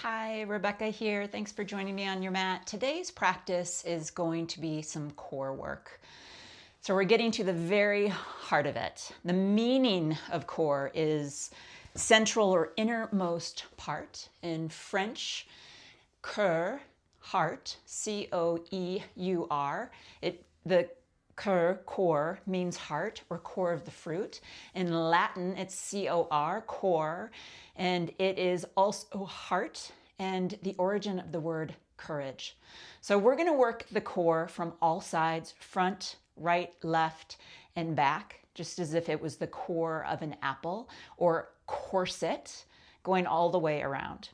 Hi, Rebecca here. Thanks for joining me on your mat. Today's practice is going to be some core work. So we're getting to the very heart of it. The meaning of core is central or innermost part. In French, coeur, heart, C-O-E-U-R. The coeur, core, means heart or core of the fruit. In Latin, it's C-O-R, core, and it is also heart and the origin of the word courage. So we're going to work the core from all sides, front, right, left, and back, just as if it was the core of an apple or corset, going all the way around.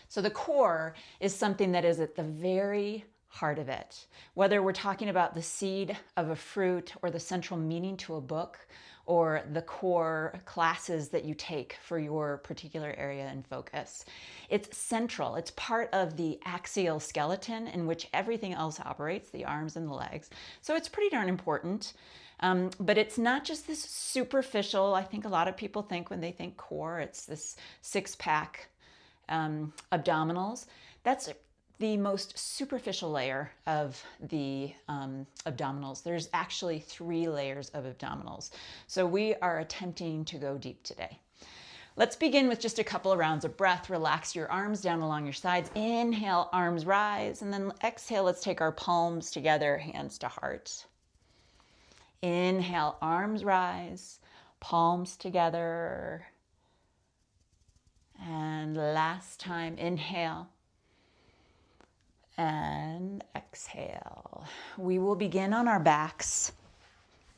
So the core is something that is at the very heart of it. Whether we're talking about the seed of a fruit or the central meaning to a book or the core classes that you take for your particular area and focus, it's central. It's part of the axial skeleton in which everything else operates, the arms and the legs. So it's pretty darn important. But it's not just this superficial, I think a lot of people think when they think core, it's this six-pack abdominals. That's the most superficial layer of the abdominals. There's actually 3 layers of abdominals. So we are attempting to go deep today. Let's begin with just a couple of rounds of breath. Relax your arms down along your sides. Inhale, arms rise, and then exhale, let's take our palms together, hands to heart. Inhale, arms rise, palms together. And last time, inhale and exhale. We will begin on our backs,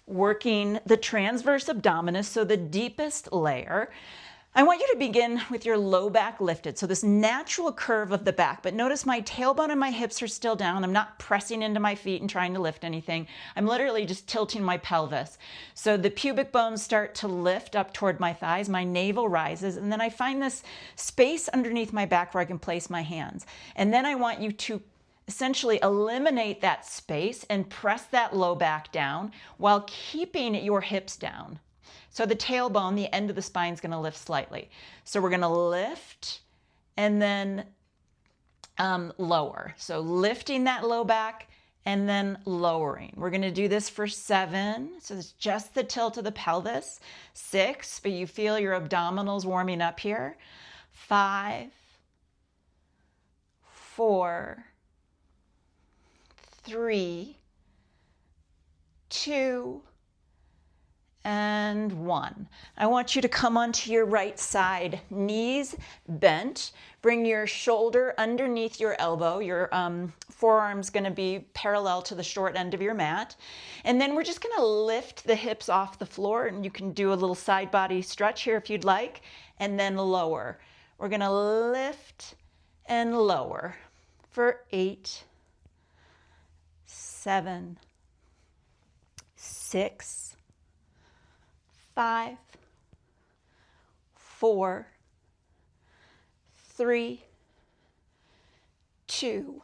working the transverse abdominis, so the deepest layer. I want you to begin with your low back lifted, so this natural curve of the back, but notice my tailbone and my hips are still down. I'm not pressing into my feet and trying to lift anything. I'm literally just tilting my pelvis. So the pubic bones start to lift up toward my thighs, my navel rises, and then I find this space underneath my back where I can place my hands. And then I want you to essentially eliminate that space and press that low back down while keeping your hips down. So the tailbone, the end of the spine, is going to lift slightly. So we're going to lift and then lower. So lifting that low back and then lowering. We're going to do this for 7. So it's just the tilt of the pelvis. 6, but you feel your abdominals warming up here. 5, 4, 3, 2, and 1. I want you to come onto your right side, knees bent. Bring your shoulder underneath your elbow. Your forearm's going to be parallel to the short end of your mat. And then we're just going to lift the hips off the floor, and you can do a little side body stretch here if you'd like, and then lower. We're going to lift and lower for 8, 7, 6, 5, 4, 3, 2,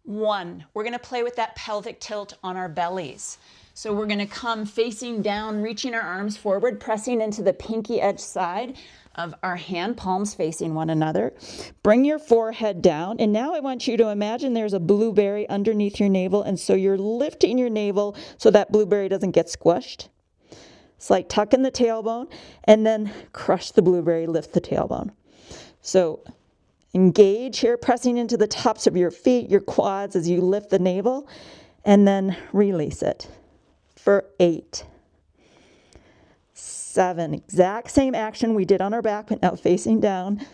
1. We're going to play with that pelvic tilt on our bellies. So we're going to come facing down, reaching our arms forward, pressing into the pinky edge side of our hand, palms facing one another. Bring your forehead down. And now I want you to imagine there's a blueberry underneath your navel. And so you're lifting your navel so that blueberry doesn't get squished. It's like tuck in the tailbone and then crush the blueberry, lift the tailbone. So engage here, pressing into the tops of your feet, your quads as you lift the navel, and then release it for 8, 7. Exact same action we did on our back, but now facing down.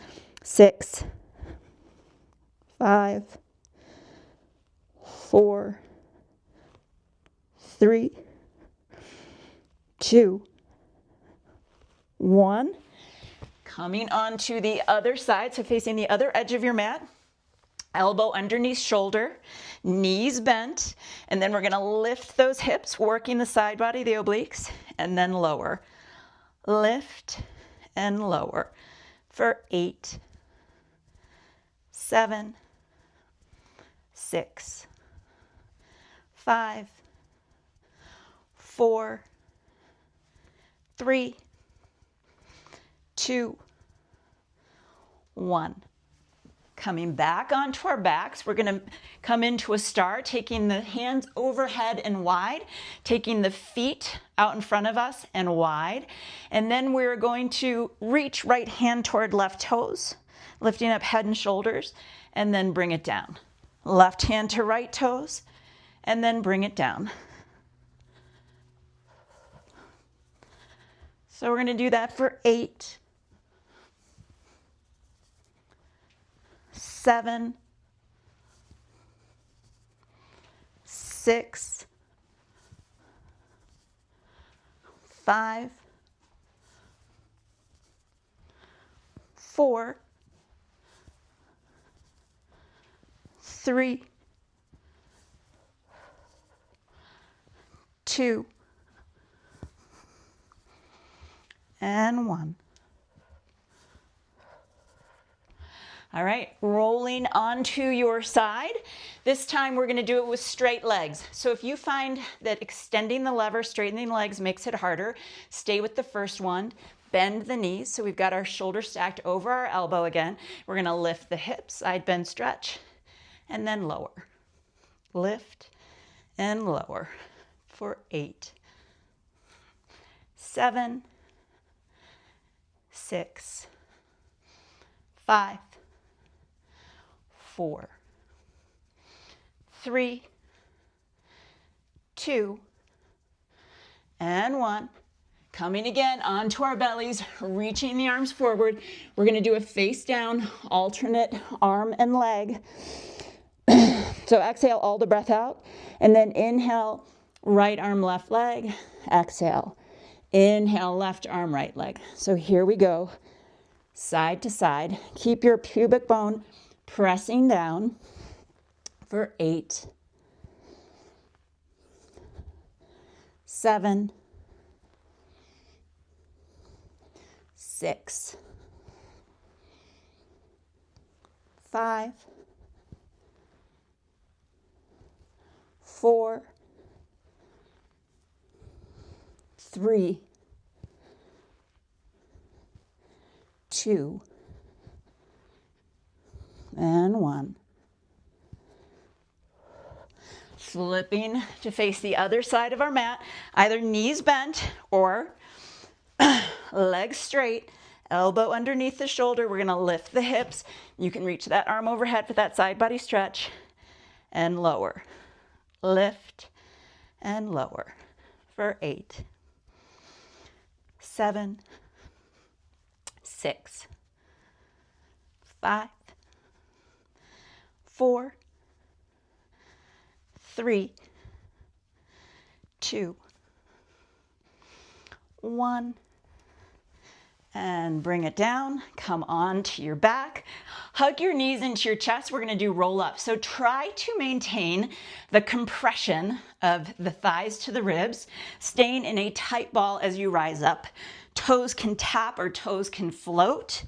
6, 5, 4, 3, 2, 1. Coming on to the other side, so facing the other edge of your mat. Elbow underneath shoulder, knees bent, and then we're going to lift those hips, working the side body, the obliques, and then lower. Lift and lower for 8, 7, 6, 5, 4, 3, 2, 1. Coming back onto our backs, we're going to come into a star, taking the hands overhead and wide, taking the feet out in front of us and wide, and then we're going to reach right hand toward left toes, lifting up head and shoulders, and then bring it down. Left hand to right toes, and then bring it down. So we're going to do that for 8, 7, 6, 5, 4, 3, 2, and 1. All right, rolling onto your side. This time we're going to do it with straight legs. So if you find that extending the lever, straightening the legs makes it harder, stay with the first one. Bend the knees. So we've got our shoulder stacked over our elbow again. We're going to lift the hips, side bend, stretch, and then lower. Lift and lower for 8, 7, 6, 5, 4, 3, 2, and 1. Coming again onto our bellies, reaching the arms forward. We're going to do a face down, alternate arm and leg. So exhale all the breath out, and then inhale, right arm, left leg. Exhale. Inhale, left arm, right leg. So here we go, side to side. Keep your pubic bone pressing down for 8, 7, 6, 5, 4, 3, 2, and 1. Flipping to face the other side of our mat, either knees bent or legs straight, elbow underneath the shoulder. We're going to lift the hips. You can reach that arm overhead for that side body stretch and lower. Lift and lower for 8, 7, 6, 5, 4, 3, 2, 1. And bring it down. Come on to your back. Hug your knees into your chest. We're going to do roll up. So try to maintain the compression of the thighs to the ribs, staying in a tight ball as you rise up. Toes can tap or toes can float.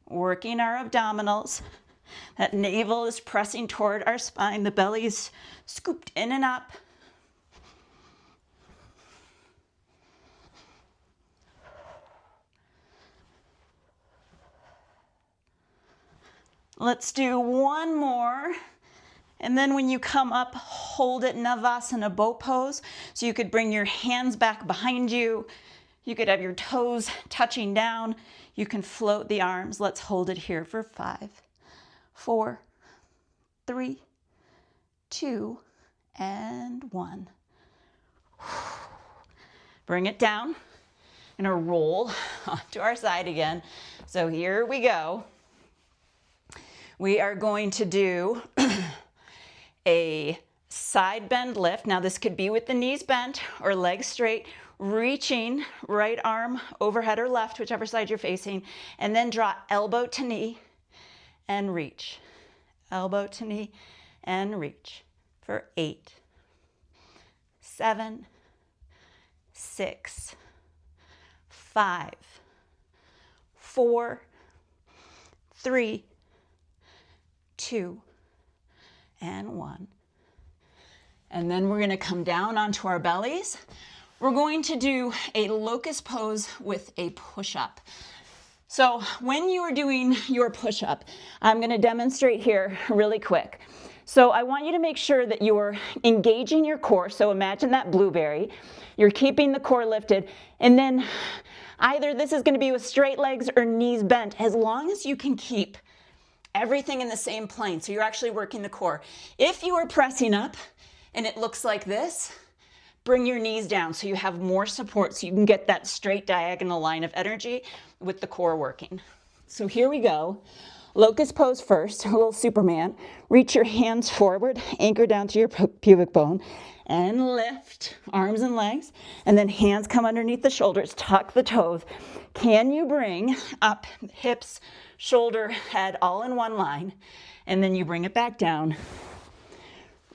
Working our abdominals. That navel is pressing toward our spine. The belly is scooped in and up. Let's do one more. And then when you come up, hold it Navasana boat pose. So you could bring your hands back behind you. You could have your toes touching down. You can float the arms. Let's hold it here for 5, 4, 3, 2, and 1. Bring it down. I'm gonna roll onto our side again. So here we go. We are going to do a side bend lift. Now this could be with the knees bent or legs straight, reaching right arm overhead or left, whichever side you're facing, and then draw elbow to knee and reach. Elbow to knee and reach for 8, 7, 6, 5, 4, 3, 2, and 1. And then we're going to come down onto our bellies. We're going to do a locust pose with a push-up. So when you are doing your push-up, I'm going to demonstrate here really quick. So I want you to make sure that you are engaging your core. So imagine that blueberry. You're keeping the core lifted, and then either this is going to be with straight legs or knees bent, as long as you can keep everything in the same plane. So you're actually working the core. If you are pressing up and it looks like this, bring your knees down so you have more support so you can get that straight diagonal line of energy with the core working. So here we go. Locust pose first, a little Superman. Reach your hands forward, anchor down to your pubic bone, and lift, arms and legs, and then hands come underneath the shoulders, tuck the toes. Can you bring up hips, shoulder, head, all in one line, and then you bring it back down,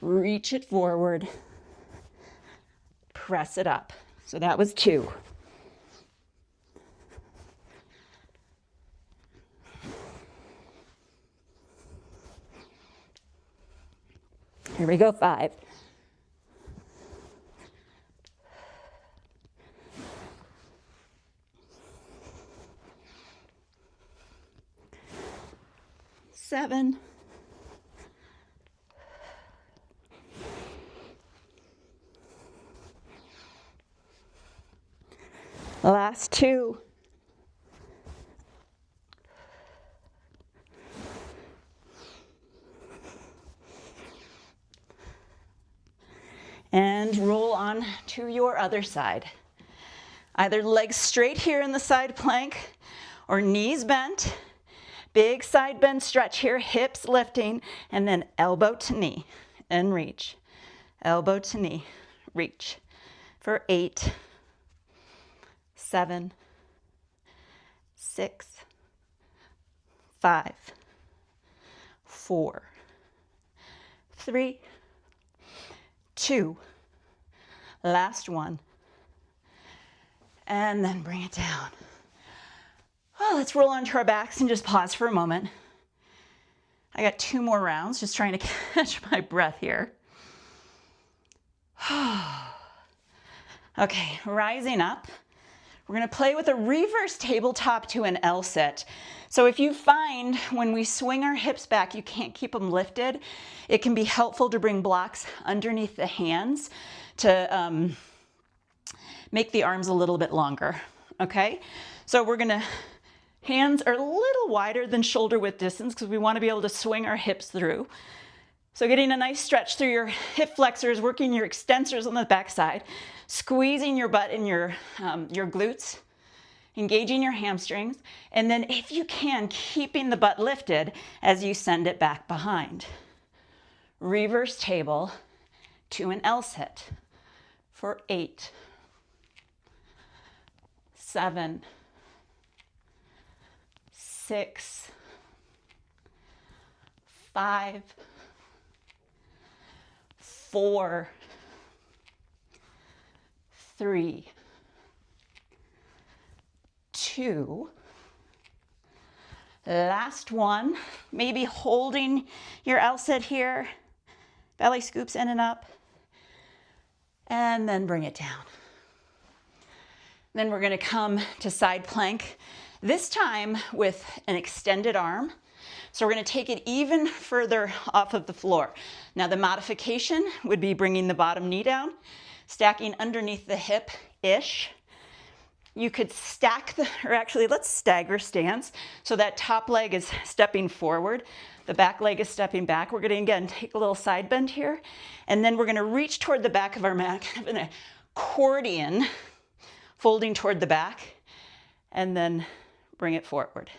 reach it forward, press it up. So that was 2. Here we go, 5. Seven. Last 2. And roll on to your other side. Either legs straight here in the side plank or knees bent. Big side bend stretch here, hips lifting, and then elbow to knee and reach. Elbow to knee, reach. For 8, 7, 6, 5, 4, 3, 2, last one, and then bring it down. Well, let's roll onto our backs and just pause for a moment. I got 2 more rounds, just trying to catch my breath here. Okay, rising up. We're going to play with a reverse tabletop to an L sit. So if you find when we swing our hips back, you can't keep them lifted, it can be helpful to bring blocks underneath the hands to make the arms a little bit longer, okay? So we're gonna, hands are a little wider than shoulder width distance because we want to be able to swing our hips through. So getting a nice stretch through your hip flexors, working your extensors on the back side, squeezing your butt and your glutes, engaging your hamstrings, and then if you can, keeping the butt lifted as you send it back behind. Reverse table to an L sit for 8, 7, 6, 5, 4, 3, 2, last one, maybe holding your L sit here, belly scoops in and up, and then bring it down. Then we're going to come to side plank, this time with an extended arm. So we're going to take it even further off of the floor. Now the modification would be bringing the bottom knee down, stacking underneath the hip-ish. You could stack or actually let's stagger stance. So that top leg is stepping forward, the back leg is stepping back. We're going to again take a little side bend here, and then we're going to reach toward the back of our mat, kind of an accordion, folding toward the back, and then bring it forward.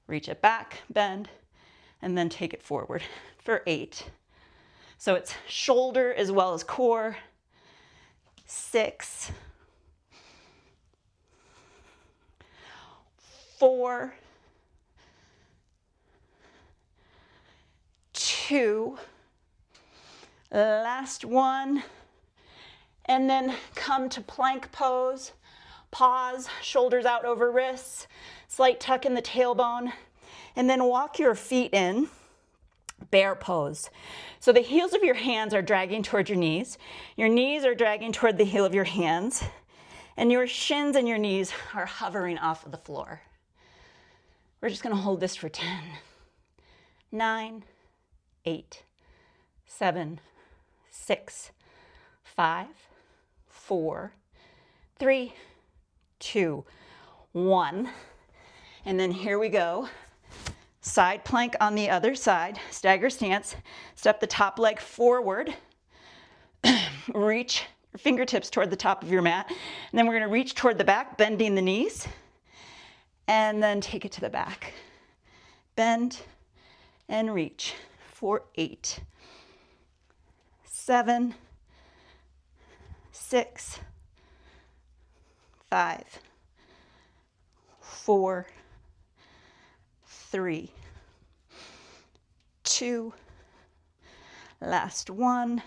Reach it back, bend, and then take it forward for 8. So it's shoulder as well as core. 6, 4, 2, last one, and then come to plank pose. Pause, shoulders out over wrists, slight tuck in the tailbone, and then walk your feet in, bear pose. So the heels of your hands are dragging toward your knees are dragging toward the heel of your hands, and your shins and your knees are hovering off of the floor. We're just going to hold this for 10, 9, 8, 7, 6, 5, 4, 3, 2, 1. And then here we go. Side plank on the other side, stagger stance. Step the top leg forward. Reach your fingertips toward the top of your mat. And then we're going to reach toward the back, bending the knees. And then take it to the back. Bend and reach for 8, 7, 6, 5, 4, 3, 2, last one.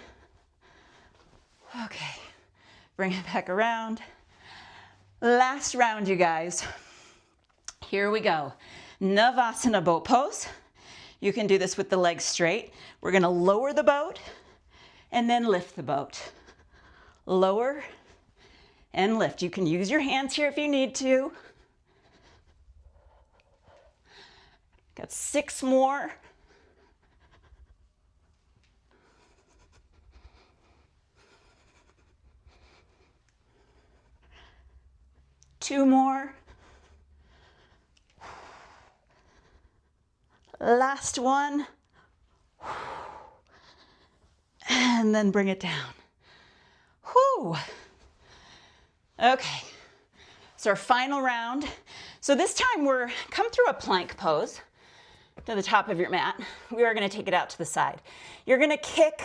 Okay, bring it back around. Last round, you guys. Here we go. Navasana boat pose. You can do this with the legs straight. We're going to lower the boat and then lift the boat. Lower and lift. You can use your hands here if you need to. Got 6 more. Two more. Last one. And then bring it down. Whew. Okay. So our final round. So this time we're come through a plank pose to the top of your mat. We are going to take it out to the side. You're going to kick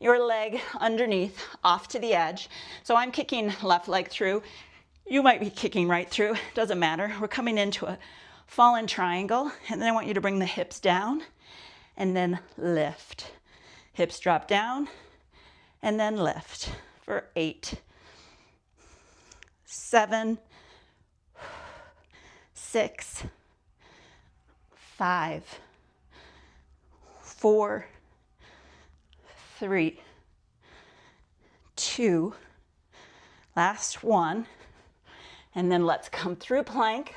your leg underneath off to the edge. So I'm kicking left leg through. You might be kicking right through. Doesn't matter. We're coming into a fallen triangle, and then I want you to bring the hips down and then lift. Hips drop down and then lift for 8, 7, 6, 5, 4, 3, 2, last one, and then let's come through plank.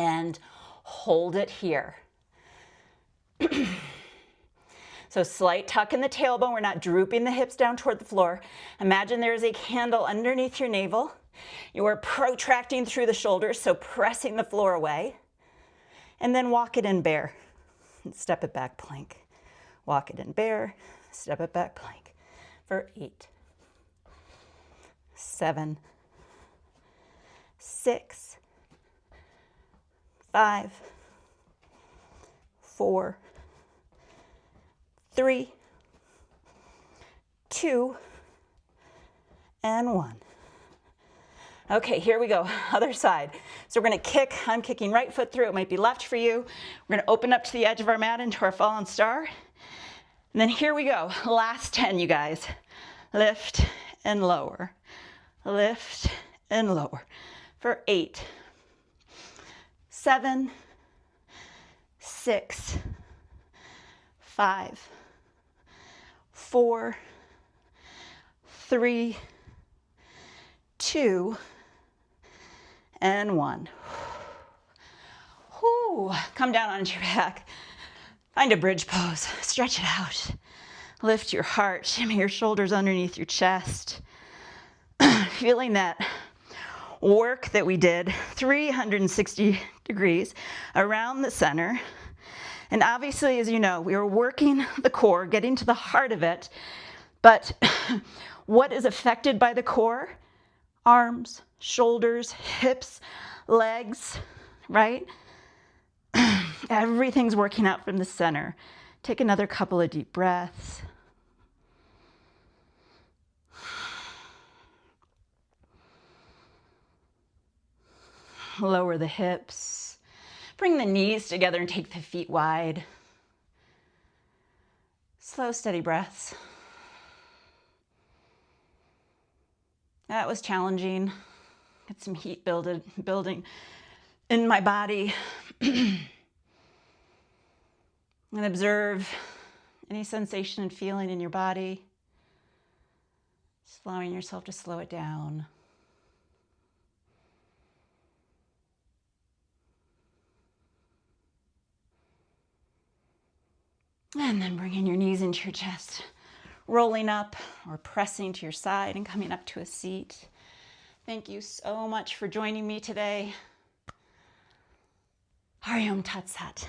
And hold it here. So slight tuck in the tailbone. We're not drooping the hips down toward the floor. Imagine there is a candle underneath your navel. You are protracting through the shoulders, so pressing the floor away. And then walk it in bear. Step it back, plank. Walk it in bear. Step it back, plank. For 8, 7, 6, 5, 4, 3, 2, and 1. Okay, here we go, other side. So we're gonna kick, I'm kicking right foot through, it might be left for you. We're gonna open up to the edge of our mat into our fallen star. And then here we go, last 10, you guys. Lift and lower, lift and lower for 8, 7, 6, 5, 4, 3, 2, and 1. Whew. Come down onto your back. Find a bridge pose. Stretch it out. Lift your heart. Shimmy your shoulders underneath your chest. Feeling that work that we did 360 degrees around the center. And obviously, as you know, we are working the core, getting to the heart of it. But what is affected by the core? Arms, shoulders, hips, legs, right? Everything's working out from the center. Take another couple of deep breaths. Lower the hips. Bring the knees together and take the feet wide. Slow, steady breaths. That was challenging. Get some heat building in my body. And observe any sensation and feeling in your body. Just allowing yourself to slow it down. And then bringing your knees into your chest, rolling up or pressing to your side and coming up to a seat. Thank you so much for joining me today. Hari Om Tat Sat.